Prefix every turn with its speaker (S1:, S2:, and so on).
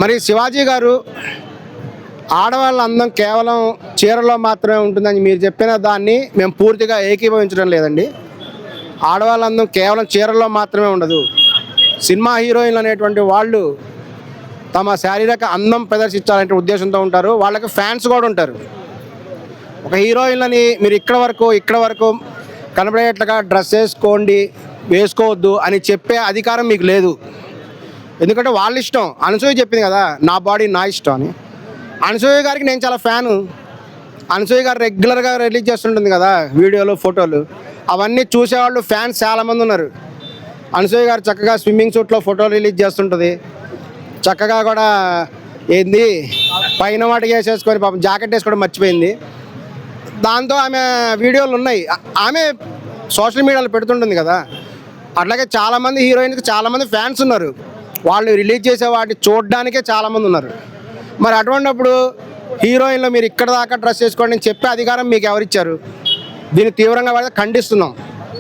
S1: మరి శివాజీ గారు ఆడవాళ్ళ అందం కేవలం చీరలో మాత్రమే ఉంటుందని మీరు చెప్పిన దాన్ని మేము పూర్తిగా ఏకీభవించడం లేదండి. ఆడవాళ్ళ అందం కేవలం చీరల్లో మాత్రమే ఉండదు. సినిమా హీరోయిన్లు అనేటువంటి వాళ్ళు తమ శారీరక అందం ప్రదర్శించాలనే ఉద్దేశంతో ఉంటారు. వాళ్ళకి ఫ్యాన్స్ కూడా ఉంటారు. ఒక హీరోయిన్లని మీరు ఇక్కడ వరకు కనబడేట్లుగా డ్రెస్ వేసుకోవద్దు అని చెప్పే అధికారం మీకు లేదు. ఎందుకంటే వాళ్ళ ఇష్టం. అనసూయ చెప్పింది కదా, నా బాడీ నా ఇష్టం అని. అనసూయ గారికి నేను చాలా ఫ్యాను. అనసూయ గారు రెగ్యులర్గా రిలీజ్ చేస్తుంటుంది కదా వీడియోలు, ఫోటోలు. అవన్నీ చూసేవాళ్ళు ఫ్యాన్స్ చాలామంది ఉన్నారు. అనసూయ గారు చక్కగా స్విమ్మింగ్ సూట్లో ఫోటోలు రిలీజ్ చేస్తుంటుంది. చక్కగా కూడా ఏంది పైన వాటికి వేసేసుకొని పాపం జాకెట్ వేసుకోవడం మర్చిపోయింది. దాంతో ఆమె వీడియోలు ఉన్నాయి. ఆమె సోషల్ మీడియాలో పెడుతుంటుంది కదా. అట్లాగే చాలామంది హీరోయిన్కి చాలామంది ఫ్యాన్స్ ఉన్నారు. వాళ్ళు రిలీజ్ చేసే వాటిని చూడడానికే చాలామంది ఉన్నారు. మరి అటువంటిప్పుడు హీరోయిన్లో మీరు ఇక్కడ దాకా డ్రెస్ వేసుకోండి అని చెప్పే అధికారం మీకు ఎవరిచ్చారు? దీన్ని తీవ్రంగా ఖండిస్తున్నాం.